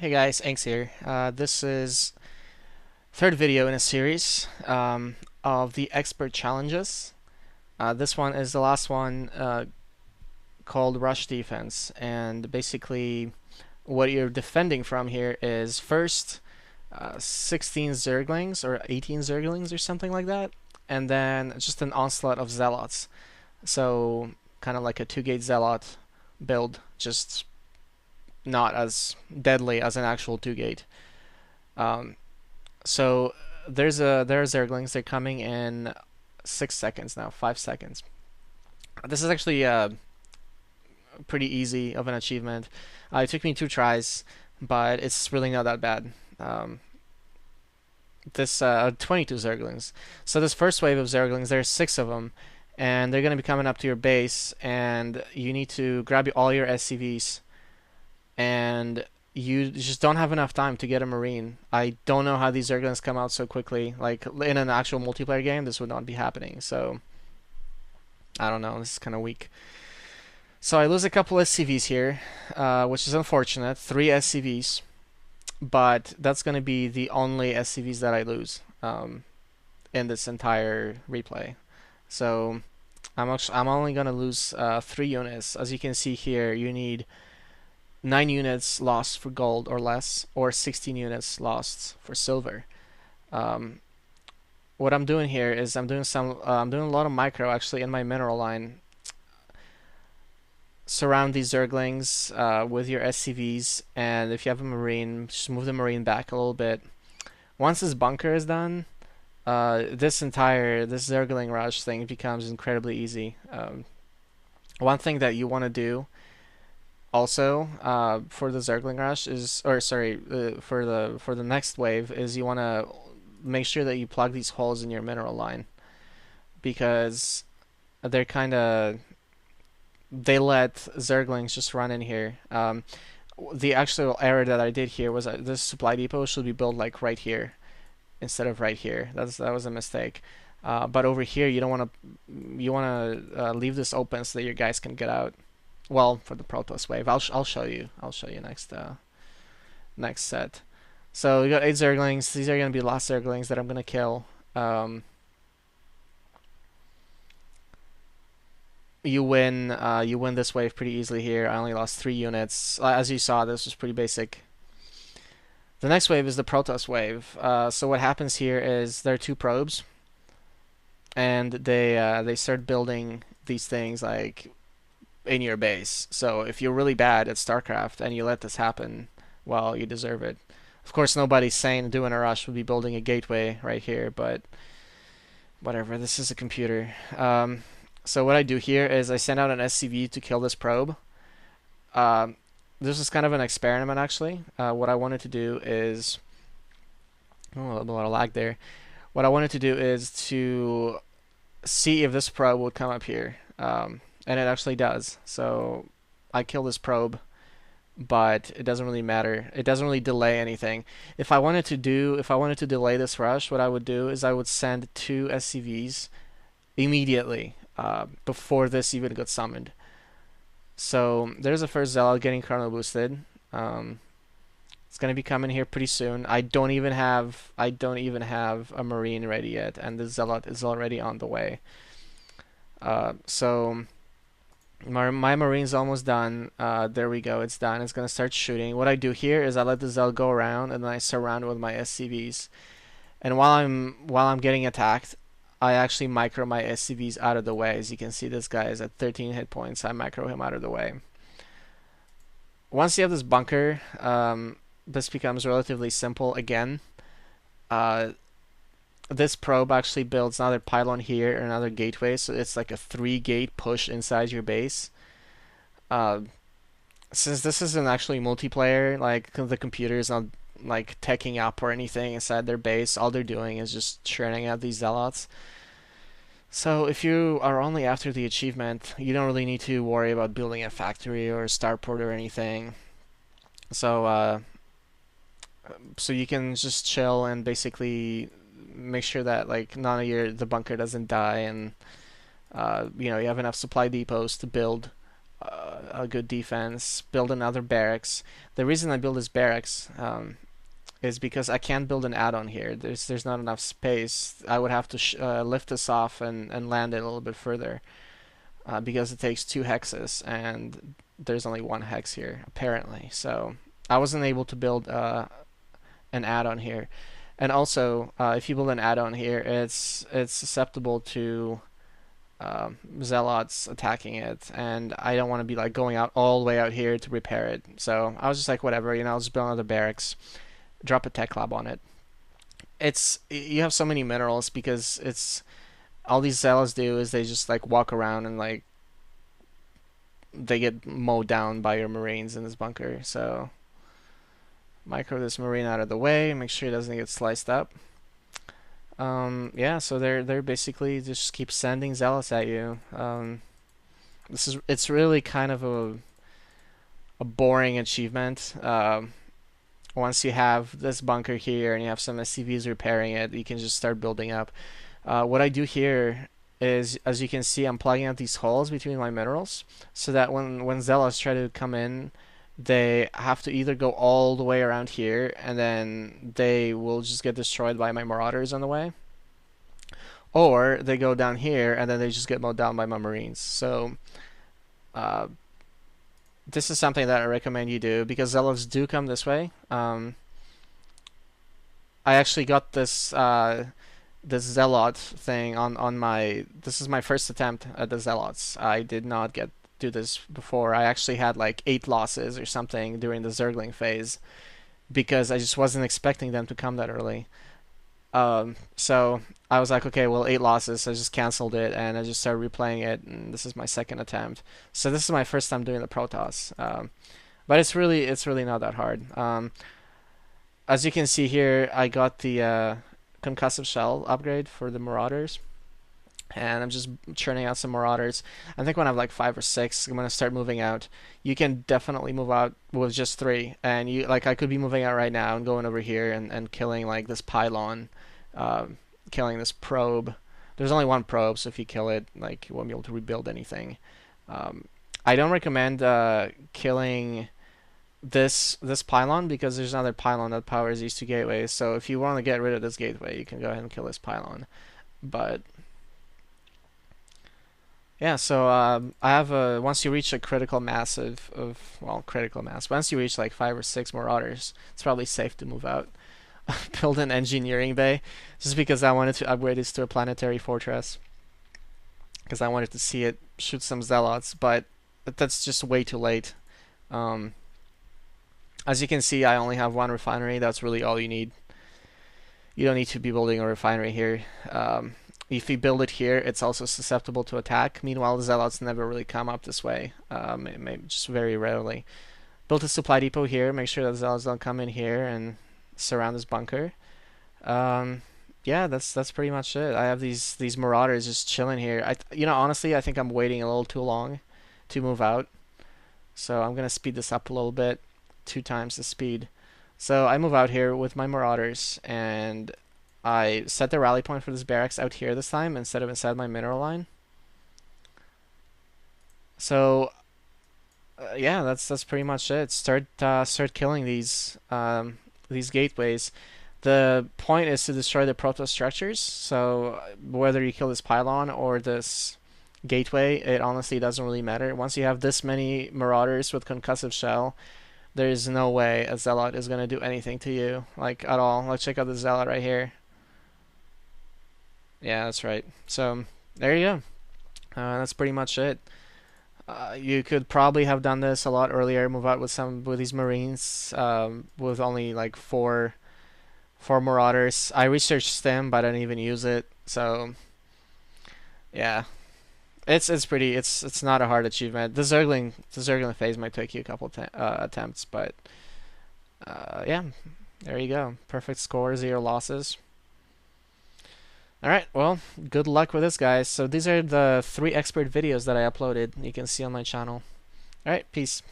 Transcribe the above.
Hey guys, Anks here. This is third video in a series of the expert challenges. This one is the last one called Rush Defense, and basically what you're defending from here is first 16 zerglings or 18 zerglings or something like that, and then just an onslaught of zealots. So kind of like a two-gate zealot build, just not as deadly as an actual two-gate. Um, So there are zerglings. They're coming in 6 seconds now, 5 seconds. This is actually pretty easy of an achievement. It took me 2 tries, but it's really not that bad. This 22 zerglings. So this first wave of zerglings, there's 6 of them, and they're gonna be coming up to your base, and you need to grab all your SCVs, and you just don't have enough time to get a marine. I don't know how these zerglings come out so quickly. Like in an actual multiplayer game, this would not be happening. So I don't know. This is kind of weak. So I lose a couple SCVs here, which is unfortunate. 3 SCVs, but that's going to be the only SCVs that I lose in this entire replay. So I'm only going to lose 3 units. As you can see here, you need 9 units lost for gold or less, or 16 units lost for silver. Um, what I'm doing here is I'm doing a lot of micro actually in my mineral line. Surround these zerglings with your SCVs, and if you have a marine, just move the marine back a little bit. Once this bunker is done, this zergling rush thing becomes incredibly easy. One thing that you want to do also for the zergling rush is, or sorry, for the next wave is you want to make sure that you plug these holes in your mineral line, because they're kind of they let zerglings just run in here. The actual error that I did here was that this supply depot should be built like right here instead of right here. That was a mistake. But over here you don't want to leave this open so that your guys can get out. Well, for the Protoss wave, I'll show you. I'll show you next set. So we got 8 zerglings. These are gonna be the last zerglings that I'm gonna kill. You win this wave pretty easily here. I only lost 3 units. As you saw, this was pretty basic. The next wave is the Protoss wave. So what happens here is there are 2 probes, and they start building these things like in your base. So if you're really bad at StarCraft and you let this happen, well, you deserve it. Of course, nobody's sane doing a rush would be building a gateway right here, but whatever. This is a computer. So what I do here is I send out an SCV to kill this probe. This is kind of an experiment, actually. What I wanted to do is... Oh, a lot of lag there. What I wanted to do is to see if this probe would come up here. And it actually does. So I kill this probe, but it doesn't really matter. It doesn't really delay anything. If I wanted to delay this rush, what I would do is I would send 2 SCVs immediately before this even got summoned. So there's the first zealot getting chrono boosted. It's gonna be coming here pretty soon. I don't even have a marine ready yet, and the zealot is already on the way. So my marine's almost done. There we go. It's done. It's gonna start shooting. What I do here is I let the zealot go around, and then I surround it with my SCVs. And while I'm getting attacked, I actually micro my SCVs out of the way. As you can see, this guy is at 13 hit points. I micro him out of the way. Once you have this bunker, this becomes relatively simple again. This probe actually builds another pylon here, or another gateway, so it's like a 3-gate push inside your base. Since this isn't actually multiplayer, like the computer is not like teching up or anything inside their base, all they're doing is just churning out these zealots. So if you are only after the achievement, you don't really need to worry about building a factory or a starport or anything. So so you can just chill and basically make sure that like none of the bunker doesn't die, and you have enough supply depots to build a good defense, build another barracks. The reason I build this barracks is because I can't build an add-on here. There's not enough space. I would have to lift this off and land it a little bit further because it takes 2 hexes and there's only 1 hex here apparently. So I wasn't able to build an add-on here. And also, if you build an add-on here, it's susceptible to zealots attacking it, and I don't want to be like going out all the way out here to repair it. So I was just like, whatever, I'll just build another barracks, drop a tech lab on it. You have so many minerals because it's all these zealots do is they just like walk around and like they get mowed down by your marines in this bunker. So micro this marine out of the way, make sure it doesn't get sliced up. Yeah, so they're basically just keep sending zealots at you. It's really kind of a boring achievement. Once you have this bunker here and you have some SCVs repairing it, you can just start building up. What I do here is, as you can see, I'm plugging out these holes between my minerals so that when zealots try to come in, they have to either go all the way around here and then they will just get destroyed by my marauders on the way, or they go down here and then they just get mowed down by my marines. So this is something that I recommend you do because zealots do come this way. I actually got this this zealot thing on my, this is my first attempt at the zealots. I did not do this before. I actually had like 8 losses or something during the zergling phase because I just wasn't expecting them to come that early. So I was like, okay, well, 8 losses. So I just canceled it and I just started replaying it, and this is my second attempt. So this is my first time doing the Protoss, but it's really not that hard. As you can see here, I got the concussive shell upgrade for the marauders, and I'm just churning out some marauders. I think when I have like 5 or 6, I'm gonna start moving out. You can definitely move out with just 3, and you like I could be moving out right now and going over here and killing like this pylon, killing this probe. There's only 1 probe, so if you kill it, like you won't be able to rebuild anything. I don't recommend killing this pylon because there's another pylon that powers these 2 gateways. So if you want to get rid of this gateway, you can go ahead and kill this pylon. But yeah, so I have once you reach a critical mass critical mass, once you reach like 5 or 6 marauders, it's probably safe to move out. Build an engineering bay, just because I wanted to upgrade this to a planetary fortress, because I wanted to see it shoot some zealots, but that's just way too late. As you can see, I only have 1 refinery. That's really all you need. You don't need to be building a refinery here. If you build it here, it's also susceptible to attack. Meanwhile, the zealots never really come up this way, just very rarely. Build a supply depot here. Make sure that the zealots don't come in here and surround this bunker. Yeah, that's pretty much it. I have these marauders just chilling here. Honestly, I think I'm waiting a little too long to move out, so I'm gonna speed this up a little bit, 2 times the speed. So I move out here with my marauders, and I set the rally point for this barracks out here this time instead of inside my mineral line. So yeah, that's pretty much it. Start killing these gateways. The point is to destroy the proto structures. So whether you kill this pylon or this gateway, it honestly doesn't really matter. Once you have this many marauders with concussive shell, there's no way a zealot is gonna do anything to you, like at all. Let's check out the zealot right here. Yeah, that's right. So there you go. That's pretty much it. You could probably have done this a lot earlier. Move out with these marines, with only like four marauders. I researched stem, but I didn't even use it. So yeah, it's not a hard achievement. The zergling phase might take you a couple attempts, but yeah, there you go. Perfect score, 0 losses. Alright, well, good luck with this, guys. So these are the 3 expert videos that I uploaded. You can see on my channel. Alright, peace.